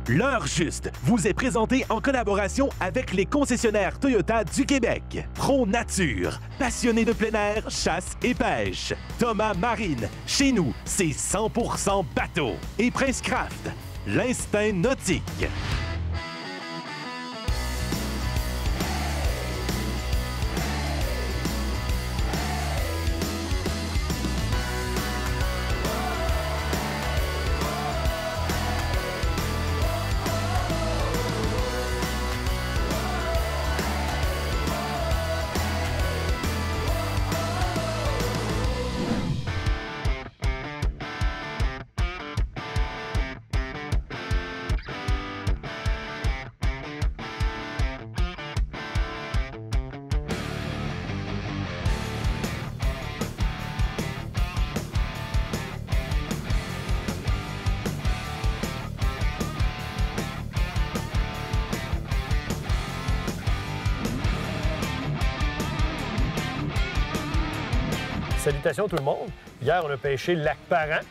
L'heure juste vous est présentée en collaboration avec les concessionnaires Toyota du Québec. Pro Nature, passionné de plein air, chasse et pêche. Thomas Marine, chez nous, c'est 100% bateau. Et Prince Craft, l'instinct nautique. Salutations tout le monde. Hier, on a pêché le lac Parent.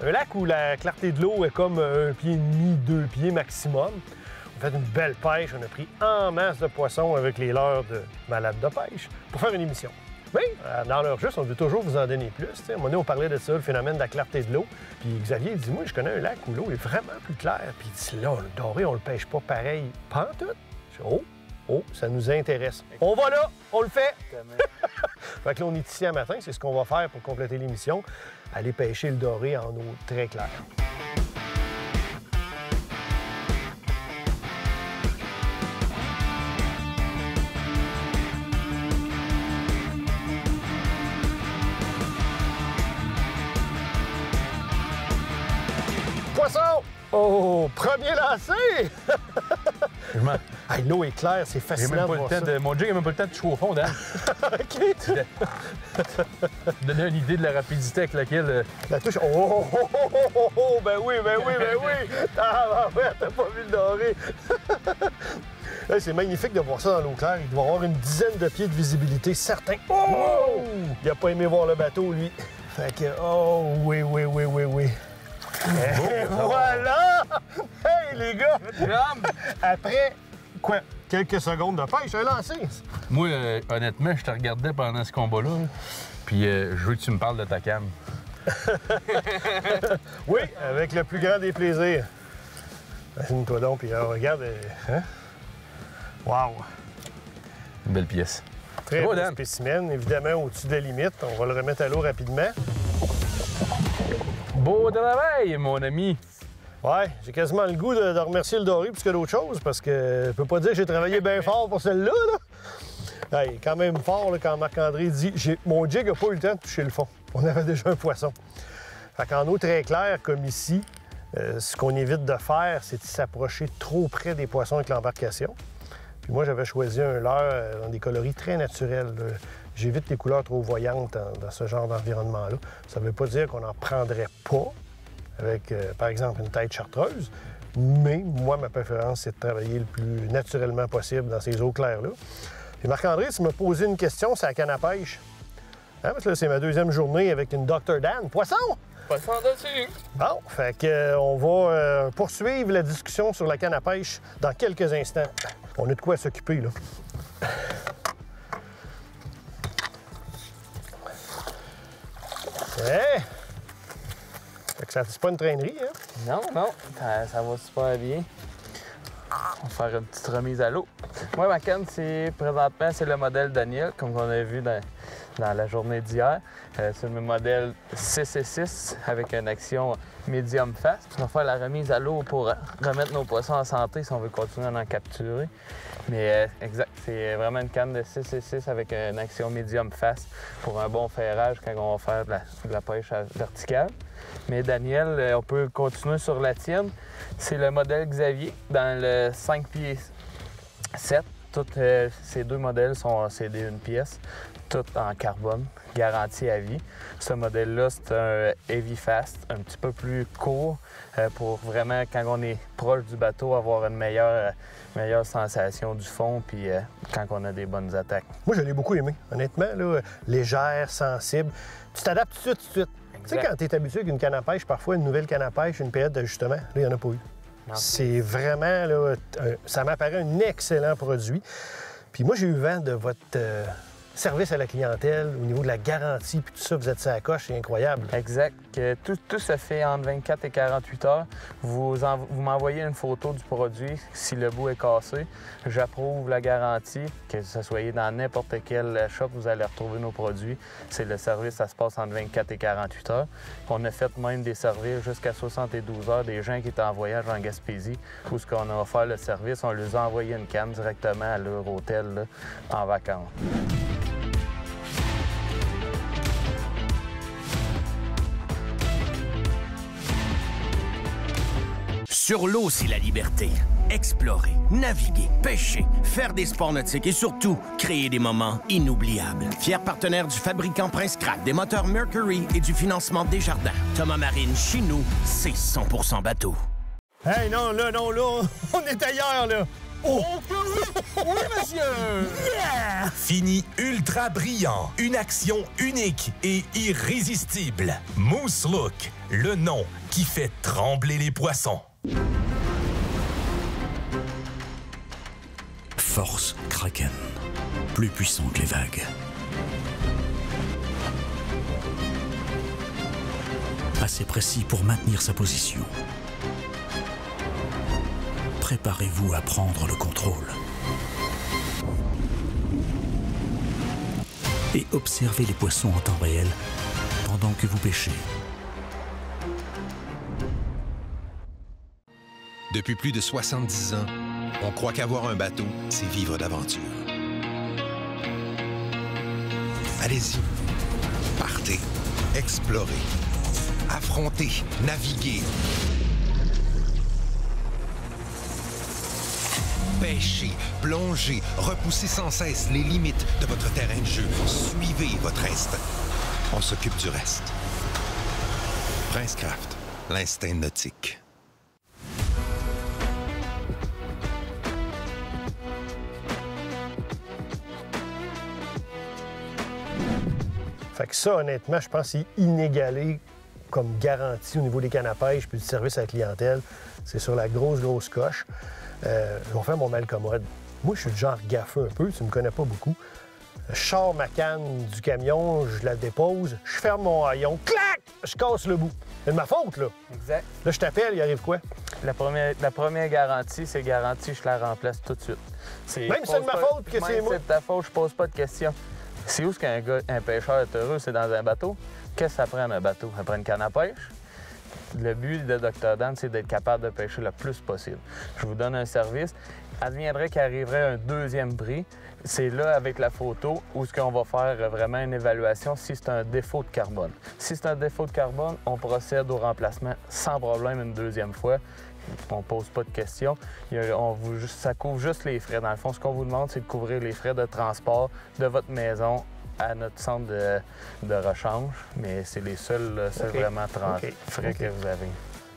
Un lac où la clarté de l'eau est comme 1,5 pied, 2 pieds maximum. On a fait une belle pêche. On a pris en masse de poissons avec les leurres de malades de pêche pour faire une émission. Mais dans l'heure juste, on veut toujours vous en donner plus. À un moment donné, on parlait de ça, le phénomène de la clarté de l'eau. Puis Xavier dit, moi, je connais un lac où l'eau est vraiment plus claire. Puis il dit, là, le doré, on le pêche pas pareil. Pantoute. Je dis, oh, ça nous intéresse. On va là, on le fait. Fait que là, on est ici un matin, c'est ce qu'on va faire pour compléter l'émission, aller pêcher le doré en eau très claire. Poisson! Oh, premier lancé! Hey, l'eau est claire, c'est fascinant de voir ça. Mon jig n'a même pas le temps de toucher au fond, Dan. OK. Donner une idée de la rapidité avec laquelle... La touche... Oh, ben oui! Ah, ouais, t'as pas vu le doré. Hey, c'est magnifique de voir ça dans l'eau claire. Il doit avoir une dizaine de pieds de visibilité, certain. Oh! Il a pas aimé voir le bateau, lui. Fait que... Oh, oui. Et voilà! Hey, les gars! Après, quoi, quelques secondes de pêche, un lancé. Moi, honnêtement, je te regardais pendant ce combat-là, puis je veux que tu me parles de ta canne. Oui, avec le plus grand des plaisirs. Imagine-toi donc, puis regarde... Hein? Wow! Une belle pièce. Très beau spécimen, évidemment au-dessus de la limite. On va le remettre à l'eau rapidement. Beau travail, mon ami! Ouais, j'ai quasiment le goût de remercier le doré plus que d'autres choses, parce que je peux pas dire que j'ai travaillé bien fort pour celle-là. Là. Hey, quand même fort là, quand Marc-André dit « Mon jig n'a pas eu le temps de toucher le fond. » On avait déjà un poisson. Fait qu'en eau très claire, comme ici, ce qu'on évite de faire, c'est de s'approcher trop près des poissons avec l'embarcation. Puis moi, j'avais choisi un leurre dans des coloris très naturels. J'évite les couleurs trop voyantes dans ce genre d'environnement-là. Ça ne veut pas dire qu'on n'en prendrait pas avec, par exemple, une tête chartreuse, mais moi, ma préférence, c'est de travailler le plus naturellement possible dans ces eaux claires-là. Et Marc-André, tu m'as posé une question sur la canne à pêche. Hein, parce que là, c'est ma deuxième journée avec une Dr. Dan. Poisson! Poisson dessus! Bon, fait que on va poursuivre la discussion sur la canne à pêche dans quelques instants. On a de quoi s'occuper, là. Hey! Fait que ça c'est pas une traînerie, hein? Non, ça va super bien. On va faire une petite remise à l'eau. Moi, ma canne, présentement, c'est le modèle Daniel, comme on a vu dans la journée d'hier. C'est le modèle 6/6 avec une action medium fast. On va faire la remise à l'eau pour remettre nos poissons en santé si on veut continuer à en capturer. Mais exact, c'est vraiment une canne de 6/6 avec une action medium fast pour un bon ferrage quand on va faire de la pêche verticale. Mais Daniel, on peut continuer sur la tienne. C'est le modèle Xavier dans le 5 pieds 7. Tous ces deux modèles sont CD une pièce, tout en carbone, garantie à vie. Ce modèle-là, c'est un heavy fast, un petit peu plus court pour vraiment, quand on est proche du bateau, avoir une meilleure sensation du fond, puis quand on a des bonnes attaques. Moi, je l'ai beaucoup aimé, honnêtement, là, légère, sensible. Tu t'adaptes tout de suite. Tu sais, quand tu es habitué qu'une canne à pêche, parfois une nouvelle canne à pêche, une période d'ajustement, là, il n'y en a pas eu. C'est vraiment, là, ça m'apparaît un excellent produit. Puis moi, j'ai eu vent de votre service à la clientèle, au niveau de la garantie, puis tout ça, vous êtes sur la coche, c'est incroyable. Exact. Tout se fait entre 24 et 48 heures. Vous m'envoyez une photo du produit si le bout est cassé. J'approuve la garantie, que ce soit dans n'importe quel shop, vous allez retrouver nos produits. C'est le service, ça se passe entre 24 et 48 heures. On a fait même des services jusqu'à 72 heures, des gens qui étaient en voyage en Gaspésie, où ce qu'on a offert le service, on leur a envoyé une canne directement à leur hôtel là, en vacances. Sur l'eau, c'est la liberté. Explorer, naviguer, pêcher, faire des sports nautiques et surtout, créer des moments inoubliables. Fier partenaire du fabricant Prince Craft, des moteurs Mercury et du financement Desjardins. Thomas Marine, chez nous, c'est 100% bateau. Hey, non, là, on est ailleurs, là. Oh! Oui, monsieur! Yeah! Fini ultra brillant. Une action unique et irrésistible. Moose Look, le nom qui fait trembler les poissons. Force Kraken. Plus puissant que les vagues. Assez précis pour maintenir sa position. Préparez-vous à prendre le contrôle. Et observez les poissons en temps réel pendant que vous pêchez. Depuis plus de 70 ans, on croit qu'avoir un bateau, c'est vivre d'aventure. Allez-y, partez, explorez, affrontez, naviguez. Pêchez, plongez, repoussez sans cesse les limites de votre terrain de jeu. Suivez votre instinct. On s'occupe du reste. Prince Craft, l'instinct nautique. Fait que ça, honnêtement, je pense que c'est inégalé comme garantie au niveau des cannes à pêche puis du service à la clientèle. C'est sur la grosse coche. Je vais faire mon malcommode. Moi, je suis le genre gaffeux un peu, tu me connais pas beaucoup. Je sors ma canne du camion, je la dépose, je ferme mon haillon, clac! Je casse le bout. C'est de ma faute, là. Exact. Là, je t'appelle, il arrive quoi? La première garantie, c'est garantie, je la remplace tout de suite. Même si c'est de ma faute puis que c'est moi? Même si c'est de ta faute, je pose pas de questions. C'est où ce qu'un pêcheur est heureux? C'est dans un bateau. Qu'est-ce que ça prend un bateau? Ça prend une canne à pêche. Le but de Dr. Dan, c'est d'être capable de pêcher le plus possible. Je vous donne un service. Adviendrait qu'il arriverait un deuxième prix. C'est là, avec la photo, où ce qu'on va faire vraiment une évaluation si c'est un défaut de carbone. Si c'est un défaut de carbone, on procède au remplacement sans problème une deuxième fois. On ne pose pas de questions. Ça couvre juste les frais. Dans le fond, ce qu'on vous demande, c'est de couvrir les frais de transport de votre maison à notre centre de rechange. Mais c'est les seuls vraiment frais que vous avez.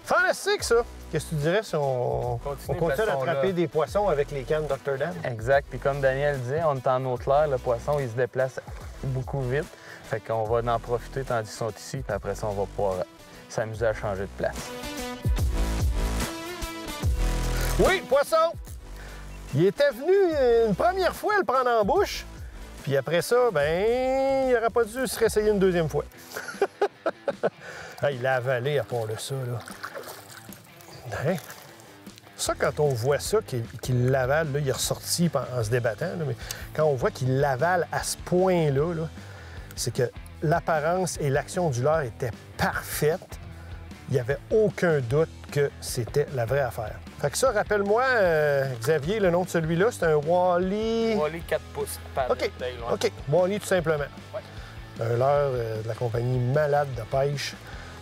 Fantastique, ça! Qu'est-ce que tu dirais si on continue d'attraper des poissons avec les cannes Dr. Dan? Exact. Puis comme Daniel disait, on est en eau claire, le poisson, il se déplace beaucoup vite. Fait qu'on va en profiter tandis qu'ils sont ici, puis après ça, on va pouvoir s'amuser à changer de place. Oui, poisson! Il était venu une première fois le prendre en bouche, puis après ça, ben, il n'aurait pas dû se réessayer une deuxième fois. Ah, il l'a avalé à part de ça, là. Hein? Ça, quand on voit ça, qu'il l'avale, là, il est ressorti en se débattant, là, mais quand on voit qu'il l'avale à ce point-là, là, c'est que l'apparence et l'action du leurre étaient parfaites. Il n'y avait aucun doute que c'était la vraie affaire. Fait que ça, rappelle-moi, Xavier, le nom de celui-là, c'est un Wally... Wally 4 pouces. OK, OK. Wally, tout simplement. Ouais. Un leurre de la compagnie Malade de pêche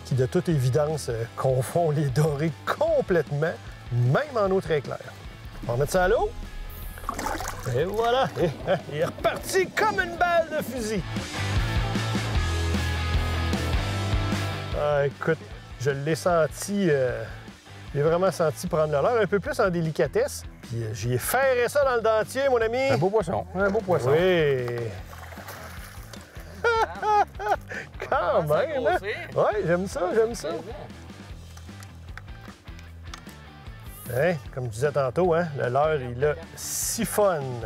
qui, de toute évidence, confond les dorés complètement, même en eau très claire. On va remettre ça à l'eau. Et voilà! Il est reparti comme une balle de fusil. Ah, écoute, je l'ai senti... J'ai vraiment senti prendre le leurre, un peu plus en délicatesse. Puis j'y ai ferré ça dans le dentier, mon ami. Un beau poisson. Un beau poisson. Oui. Quand même, hein? Oui, j'aime ça, j'aime ça. Hein? Comme je disais tantôt, hein? Le leurre, il le siphonne.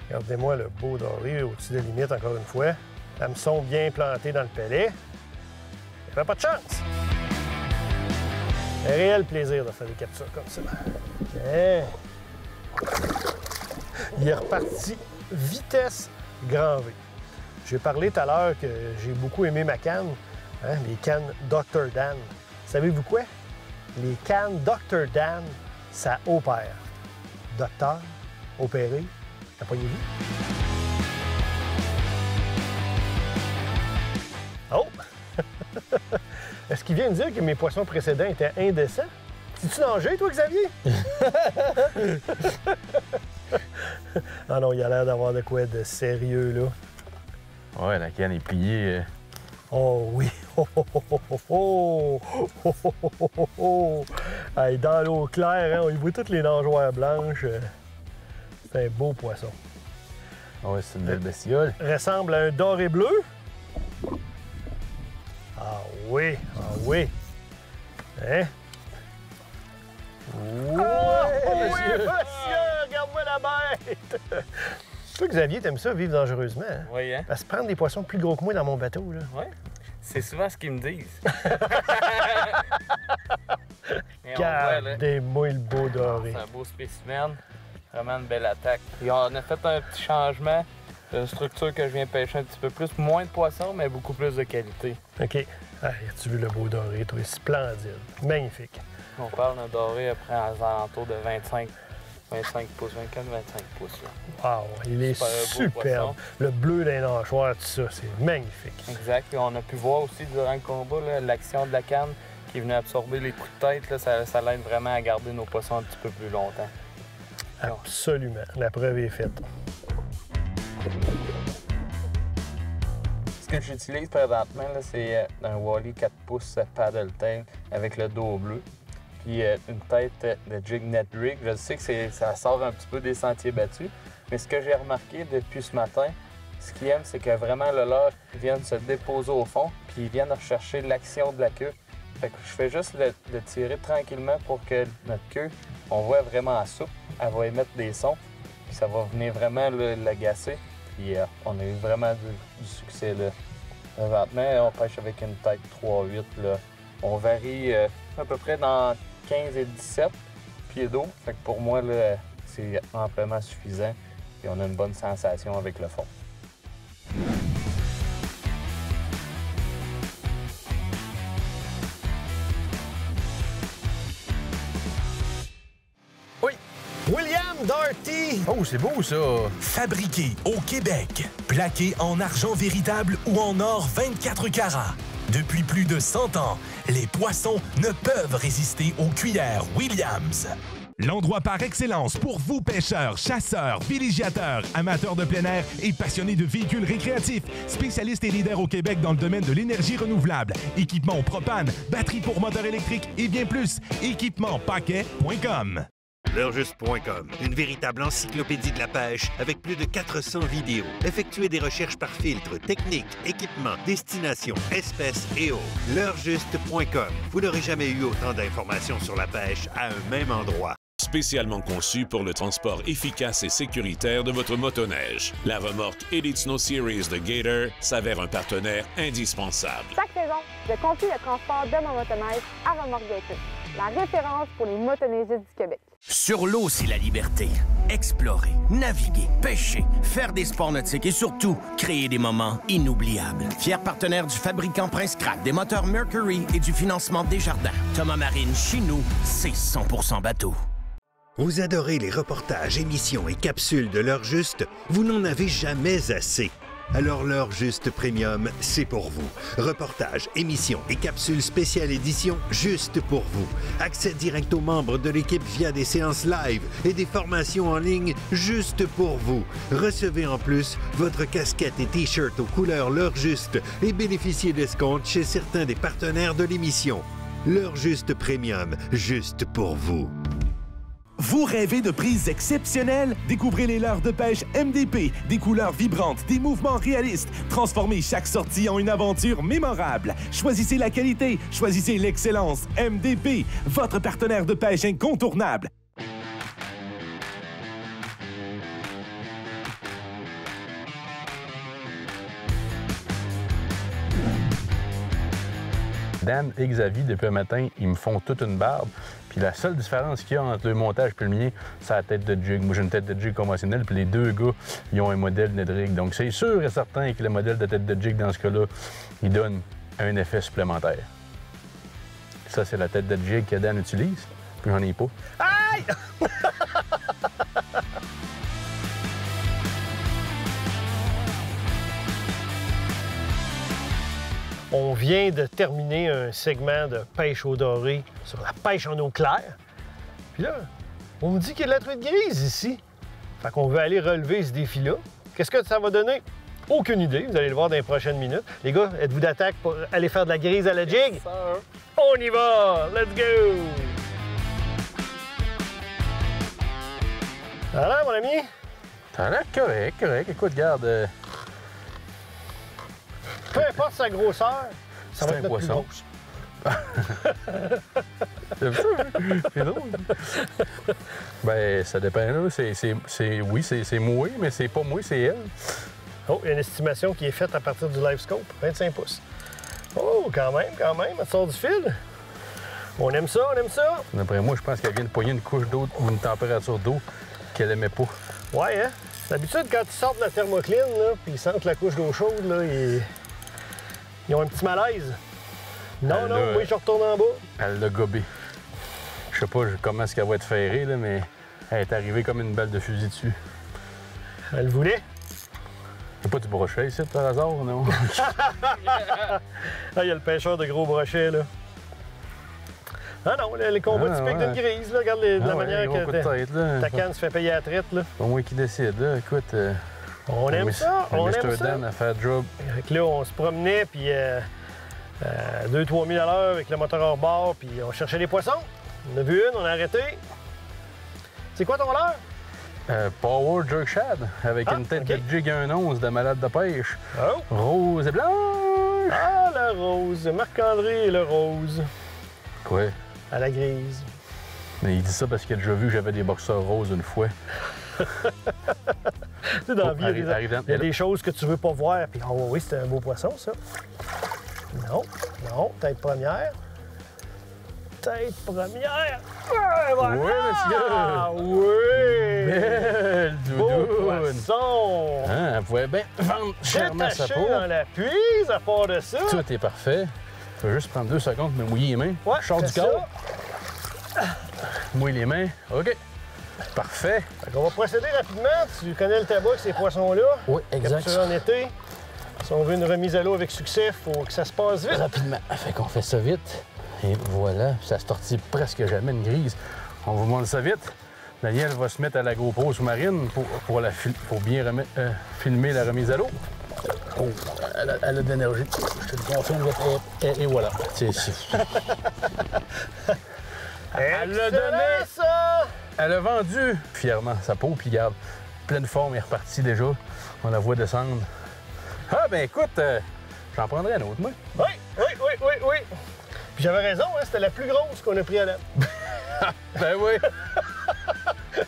Regardez-moi le beau doré au-dessus de la limite, encore une fois. Hameçon bien planté dans le pellet. Il n'y avait pas de chance. Un réel plaisir de faire des captures comme ça. Hein? Il est reparti vitesse grand V. J'ai parlé tout à l'heure que j'ai beaucoup aimé ma canne, hein? Les cannes Dr. Dan. Savez-vous quoi? Les cannes Dr. Dan, ça opère. Docteur, opéré, appuyez-vous. Oh! Est-ce qu'il vient de dire que mes poissons précédents étaient indécents? C'est-tu danger, toi, Xavier? Ah non, il a l'air d'avoir de quoi de sérieux, là. Ouais, la canne est pliée. Oh oui! Oh, oh, oh, oh, oh, oh, oh, oh, oh, oh. Hey, dans l'eau claire, hein, on y voit toutes les nageoires blanches. C'est un beau poisson. Ouais, c'est une belle bestiole. Ressemble à un doré bleu. Ah oui! Ah oui! Hein? Oui, monsieur! Regarde-moi la bête! Toi, Xavier, t'aimes ça, vivre dangereusement, hein? Oui, hein? Parce que prendre des poissons plus gros que moi dans mon bateau, là. Oui. C'est souvent ce qu'ils me disent. Regardez-moi le beau doré. C'est un beau spécimen. Vraiment une belle attaque. Et on a fait un petit changement. Une structure que je viens pêcher un petit peu plus. Moins de poissons, mais beaucoup plus de qualité. OK. Ah, as-tu vu le beau doré, toi? Splendide. Magnifique. On parle d'un doré après aux alentours de 25 pouces, 24-25 pouces. Là. Wow, il est superbe. Le bleu d'un nageoire, tout ça, c'est magnifique. Exact. Et on a pu voir aussi durant le combat l'action de la canne qui est venue absorber les coups de tête. Là, ça l'aide vraiment à garder nos poissons un petit peu plus longtemps. Absolument. La preuve est faite. Ce que j'utilise présentement, c'est un Wally 4 pouces paddle tail avec le dos bleu. Puis une tête de jig net rig. Je sais que ça sort un petit peu des sentiers battus, mais ce que j'ai remarqué depuis ce matin, ce qu'ils aiment, c'est que vraiment le leurre vient se déposer au fond, puis ils viennent rechercher l'action de la queue. Fait que je fais juste le tirer tranquillement pour que notre queue, on voit vraiment à souple, elle va émettre des sons, puis ça va venir vraiment l'agacer. Puis on a eu vraiment du succès là. Présentement, on pêche avec une tête 3-8. On varie à peu près dans 15 et 17 pieds d'eau. Fait que pour moi, c'est amplement suffisant et on a une bonne sensation avec le fond. Oui! William Darty! Oh, c'est beau, ça! Fabriqué au Québec, plaqué en argent véritable ou en or 24 carats. Depuis plus de 100 ans, les poissons ne peuvent résister aux cuillères Williams. L'endroit par excellence pour vous pêcheurs, chasseurs, villégiateurs, amateurs de plein air et passionnés de véhicules récréatifs. Spécialiste et leader au Québec dans le domaine de l'énergie renouvelable. Équipement propane, batterie pour moteur électrique et bien plus. Équipement-paquet.com. L'heurejust.com, une véritable encyclopédie de la pêche avec plus de 400 vidéos. Effectuez des recherches par filtre, technique, équipement, destination, espèces et autres. L'heurejust.com, vous n'aurez jamais eu autant d'informations sur la pêche à un même endroit. Spécialement conçu pour le transport efficace et sécuritaire de votre motoneige. La remorque Elite Snow Series de Gator s'avère un partenaire indispensable. Chaque saison, je confie le transport de mon motoneige à Remorque Gator, la référence pour les motoneigistes du Québec. Sur l'eau, c'est la liberté. Explorer, naviguer, pêcher, faire des sports nautiques et surtout, créer des moments inoubliables. Fier partenaire du fabricant Prince Craft, des moteurs Mercury et du financement Desjardins. Thomas Marine, chez nous, c'est 100% bateau. Vous adorez les reportages, émissions et capsules de l'heure juste? Vous n'en avez jamais assez. Alors l'heure juste premium, c'est pour vous. Reportages, émissions et capsules spéciales édition juste pour vous. Accès direct aux membres de l'équipe via des séances live et des formations en ligne juste pour vous. Recevez en plus votre casquette et t-shirt aux couleurs l'heure juste et bénéficiez d'escomptes chez certains des partenaires de l'émission. L'heure juste premium, juste pour vous. Vous rêvez de prises exceptionnelles? Découvrez les leurres de pêche MDP, des couleurs vibrantes, des mouvements réalistes. Transformez chaque sortie en une aventure mémorable. Choisissez la qualité, choisissez l'excellence. MDP, votre partenaire de pêche incontournable. Dan et Xavier, depuis le matin, ils me font toute une barbe. Puis la seule différence qu'il y a entre le montage et le mien, c'est la tête de jig. Moi, j'ai une tête de jig conventionnelle, puis les deux gars, ils ont un modèle Nedrig. Donc, c'est sûr et certain que le modèle de tête de jig, dans ce cas-là, il donne un effet supplémentaire. Ça, c'est la tête de jig que Dan utilise, puis j'en ai pas. Aïe! On vient de terminer un segment de pêche au doré sur la pêche en eau claire. Puis là, on me dit qu'il y a de la truite grise ici. Fait qu'on veut aller relever ce défi-là. Qu'est-ce que ça va donner? Aucune idée. Vous allez le voir dans les prochaines minutes. Les gars, êtes-vous d'attaque pour aller faire de la grise à la jig? On y va! Let's go! Alors, mon ami? Ça a l'air correct, correct. Écoute, regarde. Peu importe sa grosseur, ça va être un notre plus poisson. grosse. C'est drôle. Ben, ça dépend, là. Oui, c'est moi, mais c'est pas moi, c'est elle. Oh, il y a une estimation qui est faite à partir du live scope, 25 pouces. Oh, quand même, elle sort du fil. On aime ça, on aime ça. D'après moi, je pense qu'elle vient de pogner une couche d'eau ou une température d'eau qu'elle aimait pas. Ouais, hein? D'habitude, quand ils sortent de la thermocline, là, puis ils sentent la couche d'eau chaude, là, ils ont un petit malaise. Non, moi, je retourne en bas. Elle l'a gobé. Je sais pas comment est-ce qu'elle va être ferrée, là, mais elle est arrivée comme une balle de fusil dessus. Elle voulait? Y'a pas du brochet ici, par hasard, non? Ah, il y a le pêcheur de gros brochets, là. Ah non, les combats typiques d'une grise, là. Regarde la manière que ta canne se fait payer à la traite, là. C'est pas moi qui décide, là. Écoute... on aime ça, on aime ça. Dan à faire job. Fait que là, on se promenait, puis 2-3 000 à l'heure avec le moteur hors bord, puis on cherchait des poissons. On a vu une, on a arrêté. C'est quoi ton leurre? Power Jerk Shad, avec une tête de jig 1,11 de malade de pêche. Oh. Rose et blanche! Ah, la rose! Marc-André et le rose. Quoi? À la grise. Mais il dit ça parce qu'il a déjà vu que j'avais des boxeurs roses une fois. Tu sais, dans la vie, il y a des choses que tu veux pas voir. Puis, oh oui, c'était un beau poisson, ça. Non, tête première. Tête première. Ah, voilà. Oui, monsieur. Ah, oui. Belle Beau doudoune. poisson. Hein, elle pouvait bien vendre chèrement sa Détaché peau. dans la puise, à part de ça. Tout est parfait. Je vais juste prendre 2 secondes pour me mouiller les mains. Ouais, je sors du fais corps. Mouille les mains. OK. Parfait. On va procéder rapidement. Tu connais le tabac, ces poissons-là. Oui, exact. Capturés en été. Si on veut une remise à l'eau avec succès, il faut que ça se passe vite. Rapidement. Fait qu'on fait ça vite. Et voilà. Ça se tortille presque jamais une grise. On vous montre ça vite. Daniel va se mettre à la GoPro sous-marine pour bien filmer la remise à l'eau. Oh, elle a de l'énergie. Je te le confirme. Et voilà. Elle l'a donné. Ça! Elle a vendu fièrement sa peau, puis regarde, pleine forme, elle est repartie déjà. On la voit descendre. Ah, ben écoute, j'en prendrais un autre, moi. Oui. Puis j'avais raison, hein, c'était la plus grosse qu'on a pris à la... Ben oui. Je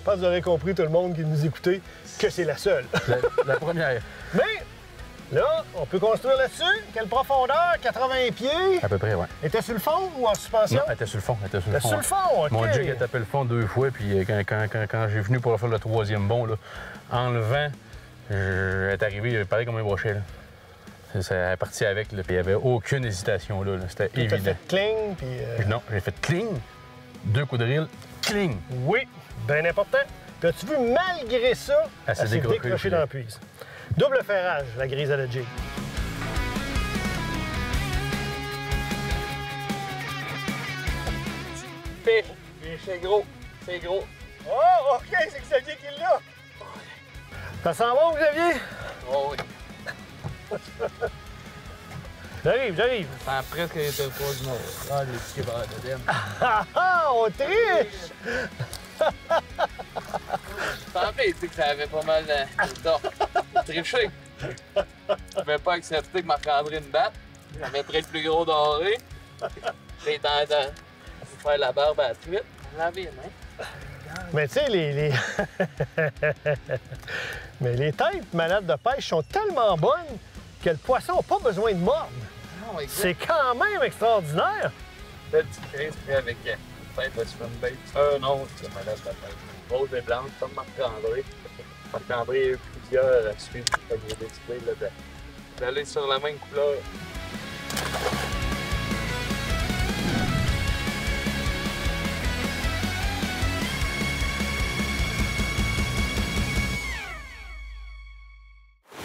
pense que vous aurez compris, tout le monde qui nous écoutait, que c'est la seule. La première. Mais là, on peut construire là-dessus. Quelle profondeur? 80 pieds? À peu près, oui. Elle était sur le fond ou en suspension? Non, elle était sur le fond. Elle était sur le fond. Sur le fond, OK. Mon jig a tapé le fond 2 fois, puis quand j'ai venu pour faire le 3e bond, là, en levant, elle est arrivée pareil comme un brochet. Là. Elle est partie avec, là, puis il n'y avait aucune hésitation. Là. C'était évident. T'as fait cling, puis... Non, j'ai fait cling, 2 coups de reel, cling. Oui, bien important. Puis as-tu vu, malgré ça, elle s'est décrochée dans la puise. Double ferrage, la grise à la jig. Pêche, c'est gros, c'est gros. Oh, OK, c'est Xavier qui l'a. Ça sent bon, Xavier? Oh oui. J'arrive. Ça a presque été le tour du monde. Ah, les petits kebabs de dème. Ah, on triche! Je pensais que ça avait pas mal de triché. Je n'avais pas accepté que Marc-André me batte. J'avais pris le plus gros doré. J'ai tenté de faire la barbe à la truite. Laver les mains. Mais tu sais, les... Mais les têtes malades de pêche sont tellement bonnes que le poisson n'a pas besoin de mordre. C'est quand même extraordinaire. Belle petite crise pris avec tête de swim-bait. Non, c'est malade de pêche. Rose et blanche, comme Marc-André. Marc-André a eu plusieurs à suivre. Fait que j'ai décidé d'aller sur la même couleur.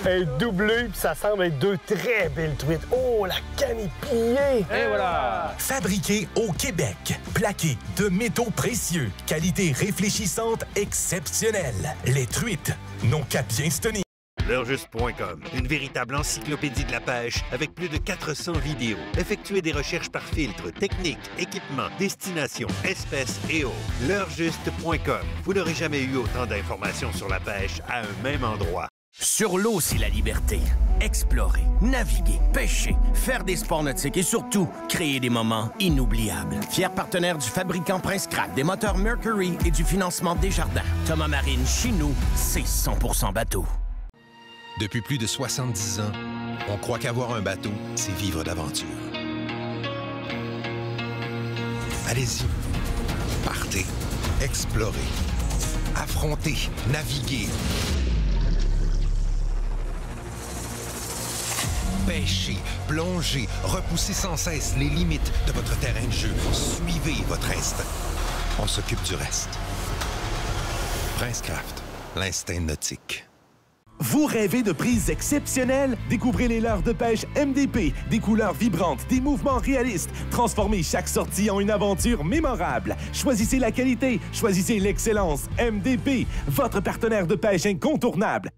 Elle est doublée, puis ça semble être deux très belles truites. Oh, la canne est pliée! Et voilà! Fabriqué au Québec, plaqué de métaux précieux, qualité réfléchissante exceptionnelle. Les truites n'ont qu'à bien se tenir. L'heurjuste.com, une véritable encyclopédie de la pêche avec plus de 400 vidéos. Effectuez des recherches par filtre, technique, équipement, destination, espèces et autres. L'heurjuste.com, vous n'aurez jamais eu autant d'informations sur la pêche à un même endroit. Sur l'eau, c'est la liberté. Explorer, naviguer, pêcher, faire des sports nautiques et surtout créer des moments inoubliables. Fier partenaire du fabricant Prince Craft, des moteurs Mercury et du financement Desjardins. Thomas Marine, chez nous, c'est 100% bateau. Depuis plus de 70 ans, on croit qu'avoir un bateau, c'est vivre d'aventure. Allez-y. Partez. Explorez. Affrontez. Naviguez. Pêchez, plongez, repoussez sans cesse les limites de votre terrain de jeu. Suivez votre instinct. On s'occupe du reste. Prince Craft, l'instinct nautique. Vous rêvez de prises exceptionnelles? Découvrez les leurres de pêche MDP, des couleurs vibrantes, des mouvements réalistes. Transformez chaque sortie en une aventure mémorable. Choisissez la qualité, choisissez l'excellence. MDP, votre partenaire de pêche incontournable.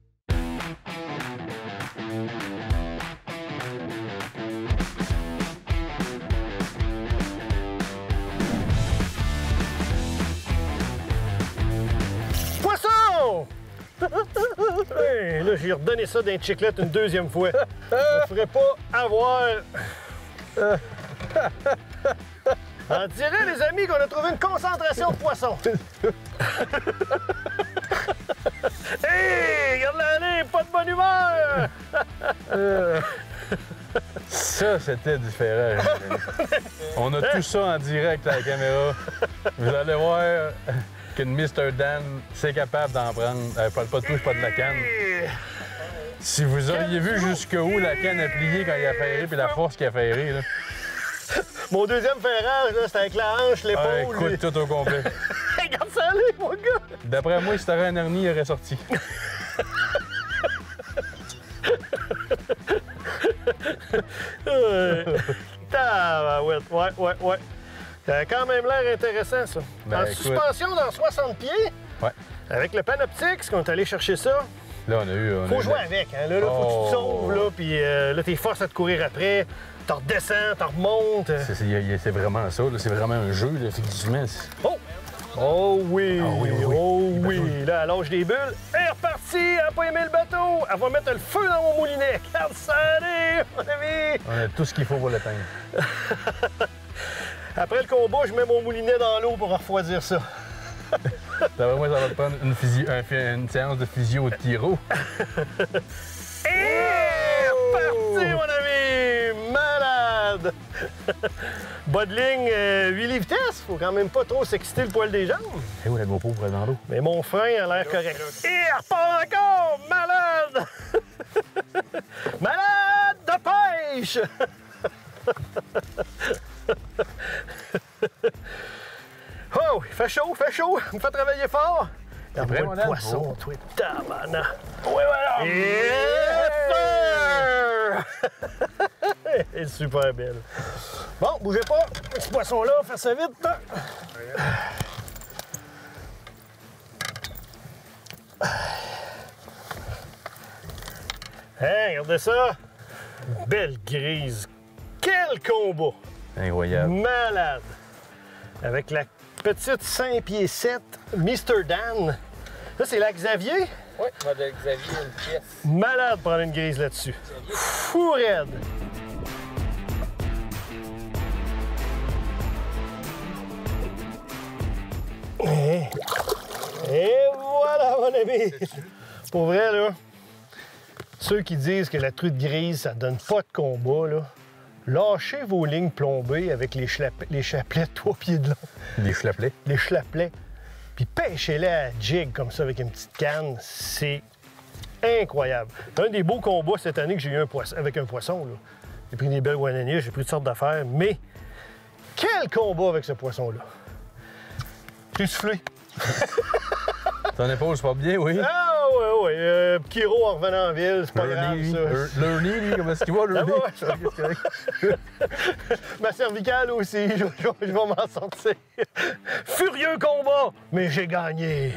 Hey, là, j'ai redonné ça d'un chiclette une deuxième fois. Je ne ferais pas avoir... On dirait, les amis, qu'on a trouvé une concentration de poissons. Hey, regarde-la aller, pas de bonne humeur! Ça, c'était différent. On a tout ça en direct à la caméra. Vous allez voir que Mr. Dan, c'est capable d'en prendre. Elle parle pas de touche, pas de la canne. Si vous auriez vu jusqu'où la canne a plié quand il a ferré, puis la force qu'il a ferré, là. Mon deuxième ferrage, là, c'était avec la hanche, l'épaule. Écoute, tout au complet. Regarde ça aller, mon gars! D'après moi, si t'aurais un hernie, il aurait sorti. Ouais. Ça a quand même l'air intéressant, ça. Ben, en suspension dans 60 pieds. Ouais. Avec le Panoptix, qu'on est allé chercher ça. Là, on a eu... Faut jouer avec, hein. Là, faut que tu te sauves, là, puis là, t'es forces à te courir après. T'en redescends, t'en remontes. C'est vraiment ça, là. C'est vraiment un jeu, là, effectivement. Oh! Oh oui! Oh oui! Là, elle lâche des bulles. Elle est repartie! Elle n'a pas aimé le bateau! Elle va mettre le feu dans mon moulinet! Regarde ça aller, mon ami! On a tout ce qu'il faut pour l'éteindre. Après le combat, je mets mon moulinet dans l'eau pour refroidir ça. D'après moi, ça va te prendre une séance de physio de tiro. Et reparti, mon ami! Malade! Bas de ligne, 8 livres vitesse. Faut quand même pas trop s'exciter le poil des jambes. Et où la GoPro pour être dans l'eau? Mais mon frein a l'air correct. Et elle repart encore! Malade! Malade de pêche! Oh, il fait chaud, il me fait travailler fort. Regarde-moi le poisson, toi, tabarnak. Oui, voilà. Yes, sir! Elle est super belle. Bon, bougez pas. Ce poisson-là, faire ça vite. Hein, regardez ça. Belle grise Quel combat! Incroyable. Malade! Avec la petite 5 pieds 7 Mr. Dan. Ça, c'est la Xavier? Oui, modèle Xavier, une pièce. Malade prendre une grise là-dessus. Fou raide! Et voilà, mon ami! Pour vrai, là, ceux qui disent que la truite grise, ça donne pas de combat, là, lâchez vos lignes plombées avec les chapelets de 3 pieds de long. Les chlapelets? Les chlapelets. Puis pêchez-les à jig comme ça avec une petite canne. C'est incroyable. C'est un des beaux combats cette année que j'ai eu avec un poisson. Là. J'ai pris des belles guananiers, j'ai pris toutes sortes d'affaires, mais quel combat avec ce poisson-là! J'ai soufflé. Ton épaule se porte bien, oui? Ah oui, oui. Kiro en revenant en ville, c'est pas grave, ça. L'Ernie, lui, comment est-ce qu'il va, l'Ernie? Ma cervicale aussi, je vais m'en sortir. Furieux combat, mais j'ai gagné.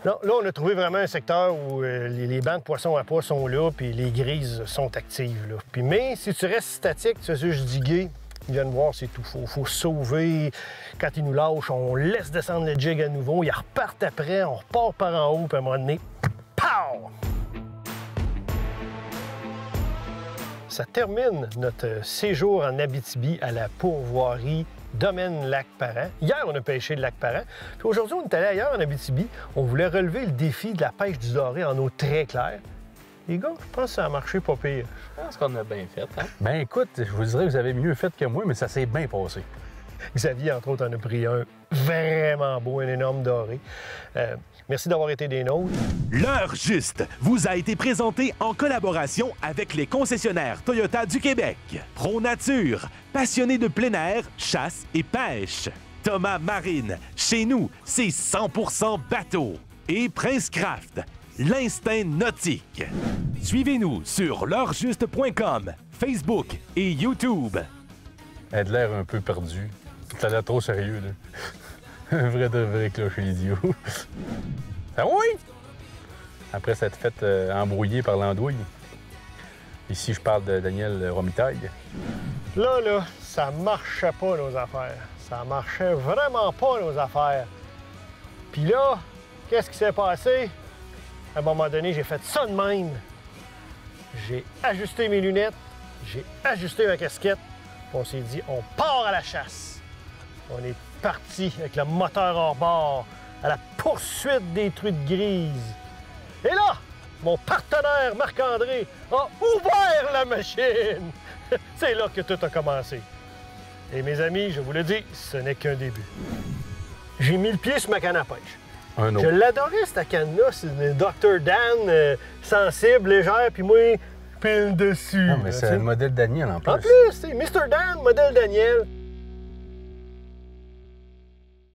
Non, là, on a trouvé vraiment un secteur où les bancs de poissons à pois sont là, puis les grises sont actives. Là. Puis, mais si tu restes statique, tu fais juste diguer, ils viennent voir, c'est tout. Faut sauver. Quand ils nous lâchent, on laisse descendre le jig à nouveau. Ils repartent après, on repart par en haut, puis à un moment donné, pow! Ça termine notre séjour en Abitibi à la pourvoirie Domaine Lac-Parent. Hier, on a pêché le Lac-Parent. Puis aujourd'hui, on est allé ailleurs en Abitibi. On voulait relever le défi de la pêche du doré en eau très claire. Les gars, je pense que ça a marché pas pire. Je pense qu'on a bien fait, hein? Ben écoute, je vous dirais que vous avez mieux fait que moi, mais ça s'est bien passé. Xavier, entre autres, en a pris un vraiment beau, un énorme doré. Merci d'avoir été des nôtres. L'heure juste vous a été présenté en collaboration avec les concessionnaires Toyota du Québec. Pro Nature, passionné de plein air, chasse et pêche. Thomas Marine, chez nous, c'est 100% bateau. Et Prince Craft, l'instinct nautique. Suivez-nous sur l'heurejuste.com, Facebook et YouTube. Elle a de l'air un peu perdu. Ça a l'air trop sérieux, là. Un vrai clocher idiot. Ah oui! Après s'être fait embrouiller par l'andouille. Ici, je parle de Daniel Romitaille. Là, ça marchait pas, nos affaires. Ça marchait vraiment pas, nos affaires. Puis là, qu'est-ce qui s'est passé? À un moment donné, j'ai fait ça de même. J'ai ajusté mes lunettes, j'ai ajusté ma casquette, on s'est dit, on part à la chasse. On est parti avec le moteur hors bord à la poursuite des truites grises. Et là, mon partenaire Marc-André a ouvert la machine. C'est là que tout a commencé. Et mes amis, je vous le dis, ce n'est qu'un début. J'ai mis le pied sur ma canne à pêche. Je l'adorais, cette canne-là. C'est une Dr. Dan, sensible, légère, puis moi, pile dessus. Non, mais c'est le modèle Daniel, en plus. En plus, c'est Mr. Dan, modèle Daniel.